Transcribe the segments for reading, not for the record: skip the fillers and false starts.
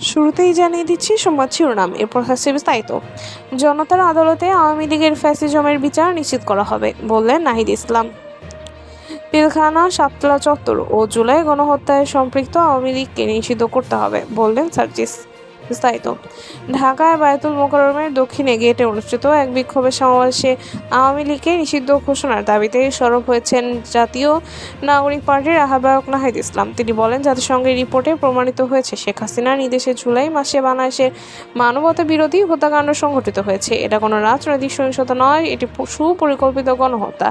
শুরুতেই জানিয়ে দিচ্ছি সংবাদ শিরোনাম, এরপর হচ্ছে বিস্তারিত। জনতার আদালতে আওয়ামী লীগের ফ্যাসিজমের বিচার নিশ্চিত করা হবে, বললেন নাহিদ ইসলাম। পিলখানা, শাপলা চত্বর ও জুলাই গণহত্যায় সম্পৃক্ত আওয়ামী লীগকে নিষিদ্ধ করতে হবে, বললেন সার্জিস। বিস্তারিত। ঢাকায় বায়তুল মোকাররমের দক্ষিণে গেটে অনুষ্ঠিত এক বিক্ষোভের সমাবেশে আওয়ামী লীগকে নিষিদ্ধ ঘোষণার দাবিতে সরব হয়েছেন জাতীয় নাগরিক পার্টির আহ্বায়ক নাহিদ ইসলাম। তিনি বলেন, জাতিসংঘের রিপোর্টে প্রমাণিত হয়েছে শেখ হাসিনার নির্দেশে জুলাই মাসে বাংলাদেশের মানবতা বিরোধী হত্যাকাণ্ড সংঘটিত হয়েছে। এটা কোনো রাজনৈতিক সহিংসতা নয়, এটি সুপরিকল্পিত গণহত্যা।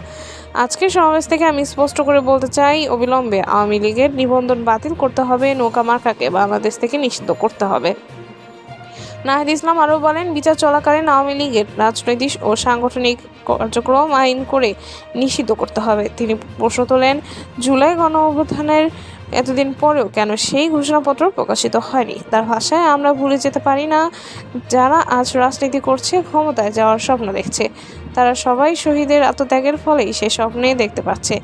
আজকের সমাবেশ থেকে আমি স্পষ্ট করে বলতে চাই, অবিলম্বে আওয়ামী লীগের নিবন্ধন বাতিল করতে হবে, নৌকা মার্কাকে বাংলাদেশ থেকে নিষিদ্ধ করতে হবে। নাহিদ ইসলাম আরও বলেন, বিচার চলাকালীন আওয়ামী লীগের রাজনৈতিক ও সাংগঠনিক কার্যক্রম আইন করে নিষিদ্ধ করতে হবে। তিনি প্রশ্ন তোলেন, জুলাই গণঅভ্যুত্থানের এতদিন পরেও কেন সেই ঘোষণাপত্র প্রকাশিত হয়নি। তার ভাষায়, আমরা ভুলে যেতে পারি না, যারা আজ রাজনীতি করছে, ক্ষমতায় যাওয়ার স্বপ্ন দেখছে, তারা সবাই শহীদের আত্মত্যাগের ফলেই সে স্বপ্নে দেখতে পাচ্ছে।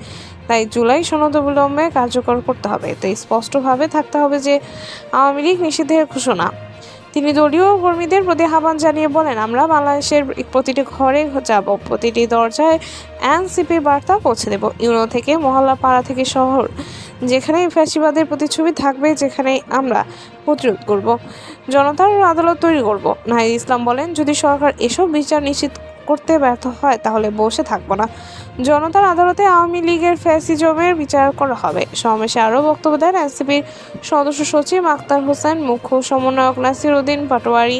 তাই জুলাই সনদ অবিলম্বে কার্যকর করতে হবে। তাই স্পষ্টভাবে থাকতে হবে যে আওয়ামী লীগ নিষিদ্ধের ঘোষণা। তিনি দলীয় কর্মীদের প্রতি আহ্বান জানিয়ে বলেন, আমরা বাংলাদেশের প্রতিটি ঘরে যাব, প্রতিটি দরজায় এনসিপির বার্তা পৌঁছে দেব। ইউনো থেকে মহল্লা, পাড়া থেকে শহর, যেখানে ফ্যাসিবাদের প্রতিচ্ছবি থাকবে, যেখানে আমরা প্রতিরোধ করব, জনতার আদালত তৈরি করব। নাহিদ ইসলাম বলেন, যদি সরকার এসব বিচার নিশ্চিত করতে ব্যর্থ হয় তাহলে বসে থাকবো না। জনতার আদালতে আওয়ামী লীগের ফ্যাসিজমের বিচার করা হবে। সমাবেশে আরও বক্তব্য দেন এনসিপির সদস্য সচিব আক্তার হোসেন, মুখ্য সমন্বয়ক নাসির উদ্দিন পাটোয়ারি,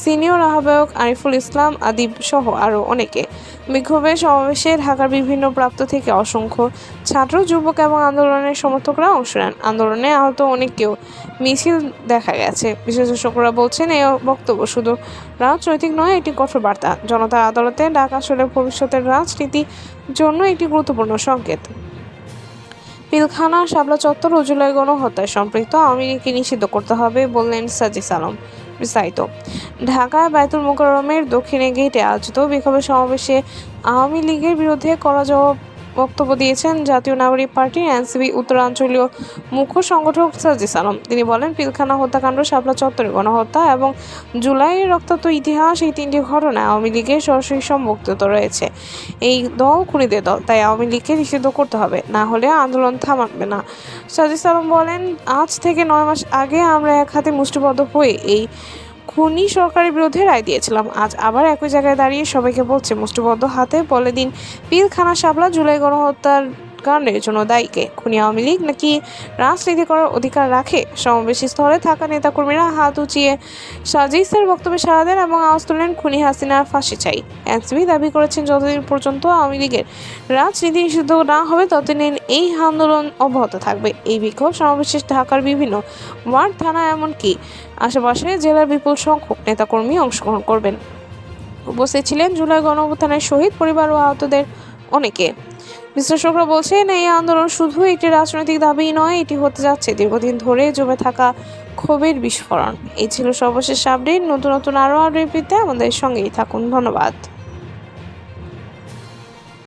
সিনিয়র আহ্বায়ক আরিফুল ইসলাম আদিব সহ আরও অনেকে। বিক্ষোভে সমাবেশে ঢাকার বিভিন্ন প্রান্ত থেকে অসংখ্য ছাত্র, যুবক এবং আন্দোলনের সমর্থকরা অংশ নেন। আন্দোলনে আহত অনেককেও মিছিল দেখা গেছে। বিশেষজ্ঞরা বলছেন, এই বক্তব্য শুধু রাজনৈতিক নয়, এটি কঠোর বার্তা। জনতার আদালতে ডাক আসলে ভবিষ্যতের রাজনীতির জন্য একটি গুরুত্বপূর্ণ সংকেত। পিলখানা, শাপলা চত্বর ও জুলাই গণহত্যায় সম্পৃক্ত আওয়ামী লীগকে নিষিদ্ধ করতে হবে, বললেন সাজিস আলম। বিস্তারিত। ঢাকায় বায়তুল মোকাররমের দক্ষিণে গেটে আয়োজিত বিক্ষোভের সমাবেশে আওয়ামী লীগের বিরুদ্ধে কড়া জবাব বক্তব্য দিয়েছেন জাতীয় নাগরিক পার্টির এনসিপি উত্তরাঞ্চলীয় মুখ্য সংগঠক সাজিস আলম। তিনি বলেন, পিলখানা হত্যাকাণ্ড, শাপলা চত্বরে গণহত্যা এবং জুলাইয়ের রক্তাক্ত ইতিহাস, এই তিনটি ঘটনায় আওয়ামী লীগের সরাসরি সম্পৃক্ত রয়েছে। এই দল খুনিদের দল, তাই আওয়ামী লীগকে নিষিদ্ধ করতে হবে, না হলে আন্দোলন থামাবে না। সাজিস আলম বলেন, আজ থেকে 9 মাস আগে আমরা এক হাতে মুষ্টিবদ্ধ হয়ে এই খুনি সরকারের বিরুদ্ধে রায় দিয়েছিলাম। আজ আবার একই জায়গায় দাঁড়িয়ে সবাইকে বলছে, মুষ্টিবদ্ধ হাতে বলে দিন, পিলখানা, শাপলা, জুলাই গণহত্যার কাণ্ডের জন্য দায়ীকে খুনি আওয়ামী লীগ নাকি রাজনীতি করার অধিকার রাখে? সমাবেশী স্থলে থাকা নেতাকর্মীরা হাত উঁচিয়ে সাজিসের বক্তব্যে সাড়া দেন এবং আওয়াজ তোলেন, খুনি হাসিনার ফাঁসি চাই। এনসিপি দাবি করেছেন, যতদিন পর্যন্ত আওয়ামী লীগের রাজনীতি নিষিদ্ধ না হবে ততদিন এই আন্দোলন অব্যাহত থাকবে। এই বিক্ষোভ সমাবেশে ঢাকার বিভিন্ন ওয়ার্ড, থানা, এমনকি আশেপাশে জেলার বিপুল সংখ্যক নেতাকর্মী অংশগ্রহণ করবেন। উপস্থিত ছিলেন জুলাই গণঅভ্যুত্থানের শহীদ পরিবার ও আহতদের অনেকে। বিশ্লেষকরা বলছেন, এই আন্দোলন শুধু একটি রাজনৈতিক দাবি নয়, এটি হতে যাচ্ছে দীর্ঘদিন ধরে জমে থাকা ক্ষোভের বিস্ফোরণ। এই ছিল সর্বশেষ আপডেট। নতুন আরও আপডেট পেতে আমাদের সঙ্গেই থাকুন। ধন্যবাদ।